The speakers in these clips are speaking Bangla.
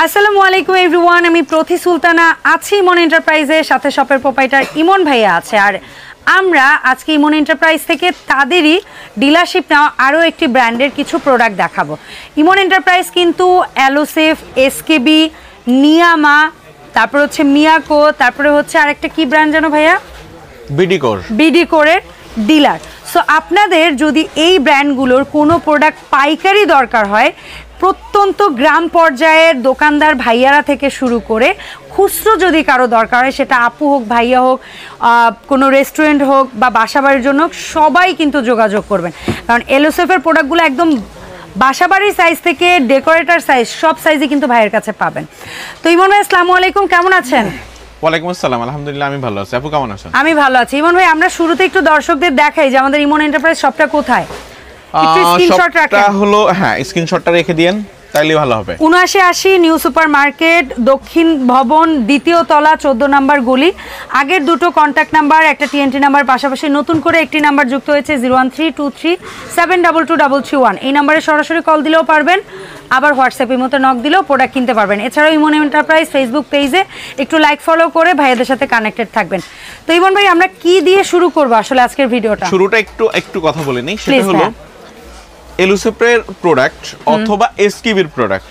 আসসালামু আলাইকুম এভরিওয়ান, আমি প্রতি সুলতানা আছি ইমন এন্টারপ্রাইজের সাথে। শপের প্রোপাইটার ইমন ভাইয়া আছে, আর আমরা আজকে ইমন এন্টারপ্রাইজ থেকে তাদেরই ডিলারশিপ নেওয়া আরও একটি ব্র্যান্ডের কিছু প্রোডাক্ট দেখাবো। ইমন এন্টারপ্রাইজ কিন্তু অ্যালোসেফ, এসকেবি, নিয়ামা, তারপর হচ্ছে মিয়াকো, তারপরে হচ্ছে আরেকটা কি ব্র্যান্ড জানো ভাইয়া? বিডি কোরের ডিলার। সো আপনাদের যদি এই ব্র্যান্ডগুলোর কোনো প্রোডাক্ট পাইকারি দরকার হয়, প্রত্যন্ত গ্রাম পর্যায়ের দোকানদার ভাইয়ারা থেকে শুরু করে খুচরো যদি কারো দরকার হয়, সেটা আপু হোক, ভাইয়া হোক, কোনো রেস্টুরেন্ট হোক বা বাসাবাড়ির জন্য, সবাই কিন্তু যোগাযোগ করবেন। কারণ এলওসেফের প্রোডাক্টগুলো একদম বাসাবাড়ির সাইজ থেকে ডেকোরেটর সাইজ, সব সাইজে কিন্তু ভাইয়ের কাছে পাবেন। তো ইমন ভাই আসসালামু আলাইকুম, কেমন আছেন? ওয়ালাইকুম আসসালাম, আলহামদুলিল্লাহ আমি ভালো আছি। আপু কেমন আছেন? আমি ভালো আছি। ইমন ভাই, আমরা শুরুতে একটু দর্শকদের দেখাই যে আমাদের ইমন এন্টারপ্রাইজ শপটা কোথায়। শপটা হলো, হ্যাঁ স্ক্রিনশটটা রেখে দিয়েন তাইলে ভালো হবে। 7980 নিউ সুপার মার্কেট, দক্ষিণ ভবন, দ্বিতীয় তলা, 14 নম্বর গলি। আগের দুটো কন্ট্যাক্ট নাম্বার, একটা টিএনটি নাম্বার, পাশাপাশি নতুন করে একটি নাম্বার যুক্ত হয়েছে 01323722331। এই নাম্বারে সরাসরি কল দিলেও পারবেন, আবার হোয়াটসঅ্যাপের মতো নক দিলেও প্রোডাক্ট কিনতে পারবেন। এছাড়াও ইমন এন্টারপ্রাইজ ফেসবুক পেজে একটু লাইক ফলো করে ভাইয়াদের সাথে কানেক্টেড থাকবেন। তো ইমন ভাই, আমরা কি দিয়ে শুরু করব আসলে আজকের ভিডিওটা? শুরুটা একটু কথা বলে নিই। সেটা হলো এলওসেফের প্রোডাক্ট অথবা এসকেবির প্রোডাক্ট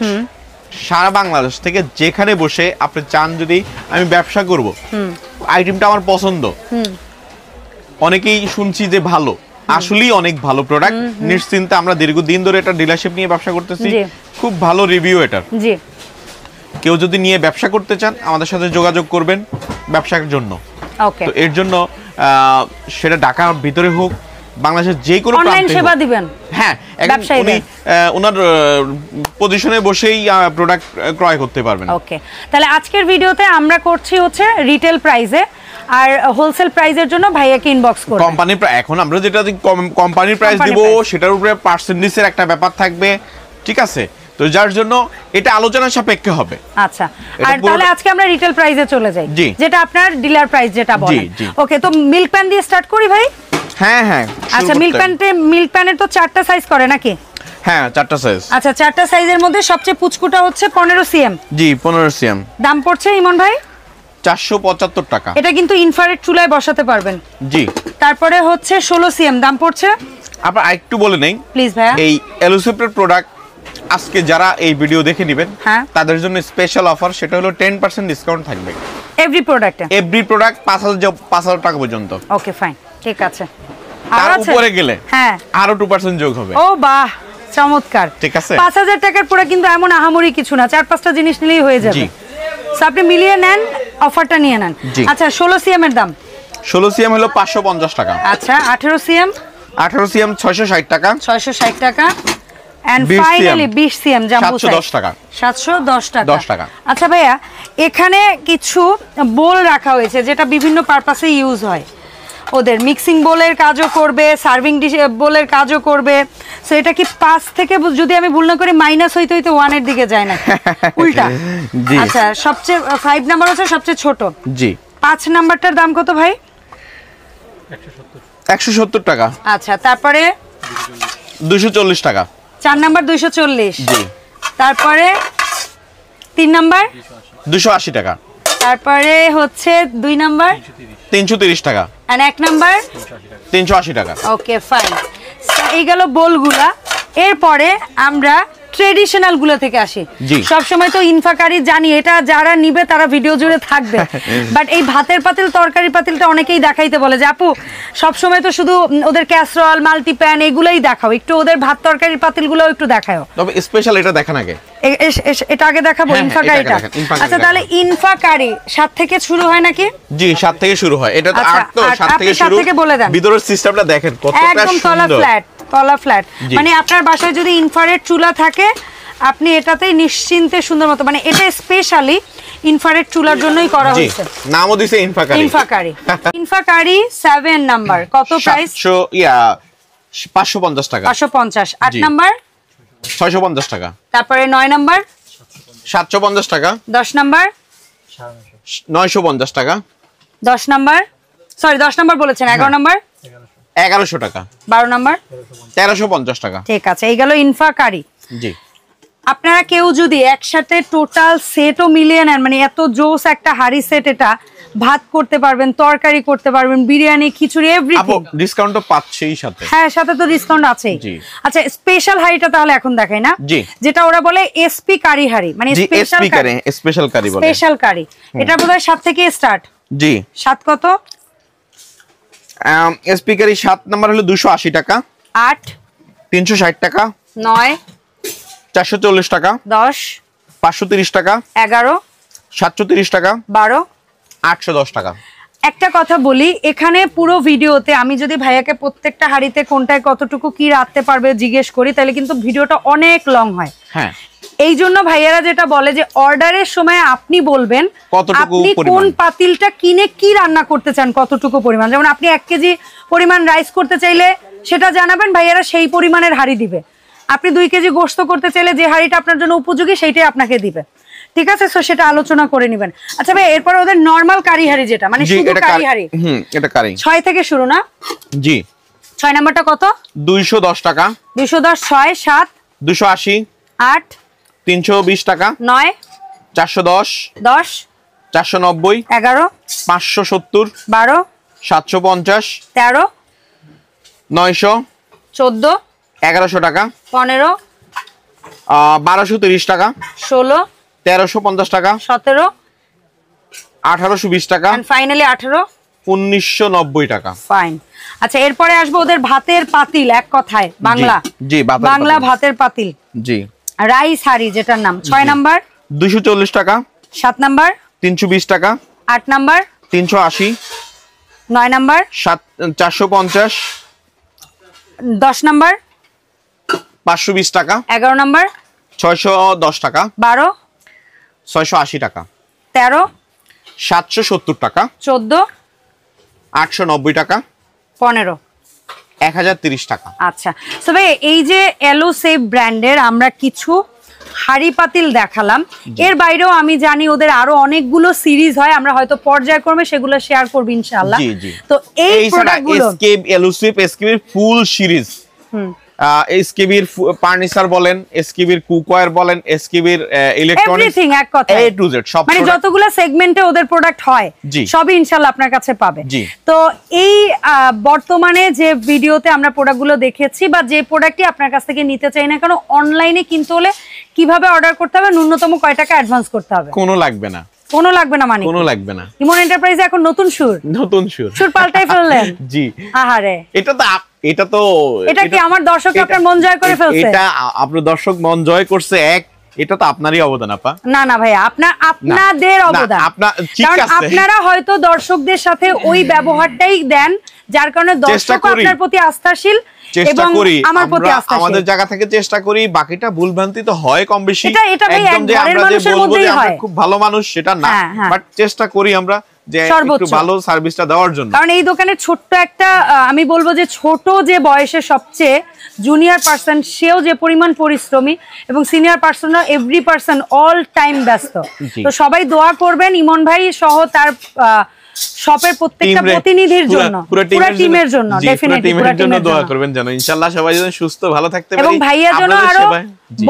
সারা বাংলাদেশ থেকে যেখানে বসে আপনি চান, যদি আমি ব্যবসা করব, আইটেমটা আমার পছন্দ, অনেকেই শুনছি যে ভালো, আসলেই অনেক ভালো প্রোডাক্ট। নিশ্চিন্তে আমরা দীর্ঘদিন ধরে এটা ডিলারশিপ নিয়ে ব্যবসা করতেছি, খুব ভালো রিভিউ এটার। কেউ যদি নিয়ে ব্যবসা করতে চান আমাদের সাথে যোগাযোগ করবেন ব্যবসার জন্য। তো এর জন্য সেটা ঢাকার ভিতরে হোক, বাংলাদেশের যে কোনো অনলাইন সেবা দিবেন। হ্যাঁ, উনি ওনার পজিশনে বসেই প্রোডাক্ট ক্রয় করতে পারবেন। ওকে, তাহলে আজকের ভিডিওতে আমরা করছি হচ্ছে রিটেল প্রাইসে, আর হোলসেল প্রাইসের জন্য ভাইয়াকে ইনবক্স করবেন। কোম্পানি এখন আমরা যেটা কোম্পানির প্রাইস দিব, সেটার উপরে পার্সেন্টেজের একটা ব্যাপার থাকবে, ঠিক আছে? তো যার জন্য এটা আলোচনা সাপেক্ষে হবে। আচ্ছা, আর তাহলে আজকে আমরা রিটেল প্রাইসে চলে যাই, যেটা আপনার ডিলার প্রাইস যেটা বলেন। ওকে, তো মিল্ক প্যান দিয়ে স্টার্ট করি ভাই। হ্যাঁ হ্যাঁ, আচ্ছা, মিল্ক প্যানের তো 4টা সাইজ করে নাকি? হ্যাঁ, 4টা সাইজ। আচ্ছা, 4টা সাইজের মধ্যে সবচেয়ে পুচকুটা হচ্ছে 15 সিএম। জি, 15 সিএম। দাম পড়ছে ইমন ভাই 475 টাকা। এটা কিন্তু ইনফ্রারেড চুলায় বসাতে পারবেন। জি। তারপরে হচ্ছে 16 সিএম, দাম পড়ছে। আপনারা আরেকটু বলে নেই প্লিজ ভাইয়া। এই এলওসেফের প্রোডাক্ট আজকে যারা এই ভিডিও দেখে নেবেন, তাদের জন্য স্পেশাল অফার, সেটা হলো 10% ডিসকাউন্ট থাকবে এভরি প্রোডাক্ট 5000 টাকা পর্যন্ত। ওকে ফাইন, ঠিক আছে। তার উপরে গেলে হ্যাঁ আরো 2% যোগ হবে। ও বাহ, চমৎকার। ঠিক আছে, 5000 টাকার পুরো কিন্তু এমন আহামরি কিছু না, 4-5টা জিনিস নিলেই হয়ে যাবে। সো আপনি মিলিয়ে নেন, অফারটা নিয়ে নেন। আচ্ছা, 16 সিএম এর দাম? 16 সিএম হলো 550 টাকা। আচ্ছা, 18 সিএম? 18 সিএম 660 টাকা। 660 টাকা। And finally 20 CM jumbo size 710 টাকা। 710 টাকা। 10 টাকা। আচ্ছা ভাইয়া, এখানে কিছু বোল রাখা হয়েছে যেটা বিভিন্ন পারপাসে ইউজ হয়। ওদের মিক্সিং বোলের কাজও করবে, সার্ভিং ডিশ বোলের কাজও করবে। সো এটা কি 5 থেকে, যদি আমি ভুল না করি, মাইনাস হইতে 1 এর দিকে যায় না, উল্টা? আচ্ছা, সবচেয়ে 5 নাম্বার হচ্ছে সবচেয়ে ছোট। জি। 5 নাম্বারটার দাম কত ভাই? 170 টাকা। আচ্ছা, তারপরে 240 টাকা। 4 নাম্বার 240। জি। তারপরে 3 নাম্বার 280 টাকা। তারপরে হচ্ছে 2 নাম্বার 330 টাকা। আর 1 নাম্বার 380 টাকা। Okay fine. এই গেল বোলগুলা। এরপরে আমরা ট্রেডিশনাল গুলো থেকে আসি। সব সময় তো ইনফাকারি জানি, এটা যারা নিবে তারা ভিডিও জুড়ে থাকবে, বাট এই ভাতের পাতিল, তরকারি পাতিলটা অনেকেই দেখাইতে বলে যে আপু সব সময় তো শুধু ওদের ক্যাসরোল, মাল্টিপ্যান এগুলোই দেখাও, একটু ওদের ভাত তরকারির পাতিলগুলো একটু দেখাও। তবে স্পেশাল এটা দেখান আগে। এটা আগে দেখাবো, ইনফাকারিটা। আচ্ছা, তাহলে ইনফাকারি 7 থেকে শুরু হয় নাকি? জি, 7 থেকে শুরু হয়। এটা তো 8 তো 7 থেকে শুরু। বলে দেন ভিতরের সিস্টেমটা দেখেন কতটা সুন্দর, একদম তলা ফ্ল্যাট। মানে আপনার বাসায় যদি ইনফ্রারেড চুলা থাকে, আপনি এটাতেই নিশ্চিন্তে সুন্দর মতো, মানে এটা স্পেশালি ইনফ্রারেড চুলার জন্যই করা হয়েছে। নামও দিয়েছে ইনফাকারি। ইনফাকারি 7 নাম্বার কত প্রাইস? 550 টাকা। 550। 8 নাম্বার 650 টাকা। তারপরে 9 নাম্বার 750 টাকা। 10 নাম্বার 950 টাকা। 10 নাম্বার, সরি 10 নাম্বার বলেছেন। 11 নাম্বার 1100 টাকা। 12 নাম্বার 1350 টাকা। ঠিক আছে, এই গেল ইনফাকারি। জি। আপনারা কেউ যদি একসাথে টোটাল সেটও মিলিয়ে নেন, মানে এত জোস একটা হাড়ি সেট, এটা ভাত করতে পারবেন, তরকারি করতে পারবেন, বিরিয়ানি, খিচুড়ি, এভরিথিং। ডিসকাউন্ট তো পাচ্ছেই সাথে। হ্যাঁ, সাথে তো ডিসকাউন্ট আছেই। আচ্ছা, স্পেশাল হাড়িটা তাহলে এখন দেখাই না, যেটা ওরা বলে এসপি কারি হাড়ি, মানে স্পেশাল কারি, স্পেশাল কারি বলে, স্পেশাল কারি। এটা বোধহয় 7 থেকে স্টার্ট। জি, 7 কত? এসপি কারি 7 নাম্বার হলো 280 টাকা, 8 360 টাকা, 9 440 টাকা, 10 530 টাকা, 11 730 টাকা, 12 810 টাকা। একটা কথা বলি, এখানে পুরো ভিডিওতে আমি যদি ভাইয়াকে প্রত্যেকটা হাড়িতে কোনটায় কতটুকু কি রাখতে পারবে জিজ্ঞেস করি, তাহলে কিন্তু ভিডিওটা অনেক লং হয়। হ্যাঁ, এই জন্য ভাইয়ারা যেটা বলে যে অর্ডারের সময় আপনি বলবেন আপনি কোন পাতিলটা কিনে কি রান্না করতে চান, কতটুকু পরিমাণ। যেমন আপনি 1 কেজি পরিমাণ রাইস করতে চাইলে সেটা জানাবেন, ভাইয়ারা সেই পরিমাণের হাড়ি দিবে। আপনি 2 কেজি গোশত করতে চাইলে যে হাড়িটা আপনার জন্য উপযোগী সেইটাই আপনাকে দিবে, ঠিক আছে? সো সেটা আলোচনা করে নেবেন। আচ্ছা ভাই, এরপর ওদের নরমাল কারি হাড়ি যেটা, মানে শুধু কারি হাড়ি, এটা কারি 6 থেকে শুরু না? জি। 6 নাম্বারটা কত? 210 টাকা, 210, 6, 7, 280, 8, 320 টাকা, 9, 410, 10, 490, 11, 570, 12, 750, 13, 900, 14, 1100 টাকা, 15, 1230 টাকা, 16, 1350 টাকা, 17, 1820 টাকা, এন্ড ফাইনালি 18, 1990 টাকা। ফাইন। আচ্ছা, এরপরে আসবো ওদের ভাতের পাতিল, এক কথায় বাংলা। জি, বাংলা ভাতের পাতিল। জি, রাইস হাড়ি যেটার নাম। 6 নাম্বার 240 টাকা, 7 নাম্বার 320 টাকা, 8 নাম্বার 380, 9 নাম্বার 450, 10 নাম্বার 520 টাকা, 11 নাম্বার 610 টাকা, 12 680 টাকা, 13 770 টাকা, 14 890 টাকা, 15 1030 টাকা। আচ্ছা, সো ভাই এই যে এলো সেভ ব্র্যান্ডের আমরা কিছু হাড়ি পাতিল দেখালাম, এর বাইরেও আমি জানি ওদের আরো অনেকগুলো সিরিজ হয়, আমরা হয়তো পর্যায়ক্রমে সেগুলো শেয়ার করব ইনশাআল্লাহ। তো এই প্রোডাক্টগুলো এসকেপ এলুসিভ এসকেবির ফুল সিরিজ, এসকেবির ফার্নিচার বলেন, এসকেবির কুকওয়্যার বলেন, এসকেবির ইলেকট্রনিক্স, এভরিথিং এক কথায় এ টু জেড সব, মানে যতগুলো সেগমেন্টে ওদের প্রোডাক্ট হয় সবই ইনশাআল্লাহ আপনার কাছে পাবে। তো এই বর্তমানে যে ভিডিওতে আমরা প্রোডাক্টগুলো দেখেছি বা যে প্রোডাক্টই আপনার কাছ থেকে নিতে চাই না কেন, অনলাইনে কিনতে হলে কিভাবে অর্ডার করতে হবে, ন্যূনতম কয় টাকা অ্যাডভান্স করতে হবে? কোনো লাগবে না, কোনো লাগবে না, মানে কোনো লাগবে না। ইমন এন্টারপ্রাইজে এখন নতুন সুর পাল্টাই ফেললেন। জি, আহারে, এটা কি আমার দর্শক আপনার মন জয় করে ফেলছে? এটা আপনার দর্শক মন জয় করছে, এটা তো আপনারই অবদান আপা। না না ভাই, আপনাদের অবদান। কারণ আপনারা হয়তো দর্শকদের সাথে ওই ব্যবহারটাই দেন, যার কারণে দর্শক আপনার প্রতি আস্থাশীল এবং আমার প্রতি আস্থাশীল। আমাদের জায়গা থেকে চেষ্টা করি, বাকিটা ভুলভ্রান্তি তো হয় কম বেশি, একদম যে আমরা যে বলবো যে আমরা খুব ভালো মানুষ সেটা না, বাট চেষ্টা করি আমরা যে একটু ভালো সার্ভিসটা দেওয়ার জন্য। কারণ এই দোকানে ছোট্ট একটা, আমি বলবো যে ছোট যে বয়সে সবচেয়ে জুনিয়র পার্সন, সেও যে পরিমাণ পরিশ্রমী, এবং সিনিয়র পার্সনরা এভরি পার্সন অল টাইম ব্যস্ত। তো সবাই দোয়া করবেন ইমন ভাই সহ তার শপের প্রত্যেকটা প্রতিনিধির জন্য, পুরো টিমের জন্য, ডেফিনেটলি পুরো টিমের জন্য দোয়া করবেন যেন ইনশাআল্লাহ সবাই যেন সুস্থ ভালো থাকতে পারে, এবং ভাইয়া যেন আরো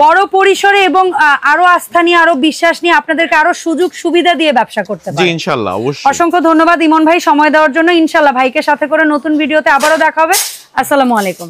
বড় পরিসরে এবং আরো আস্থা নিয়ে, আরো বিশ্বাস নিয়ে আপনাদেরকে আরো সুযোগ সুবিধা দিয়ে ব্যবসা করতে পারে। জি ইনশাআল্লাহ, অবশ্যই। অসংখ্য ধন্যবাদ ইমন ভাই সময় দেওয়ার জন্য। ইনশাআল্লাহ ভাইকে সাথে করে নতুন ভিডিওতে আবারও দেখা হবে। আসসালামু আলাইকুম।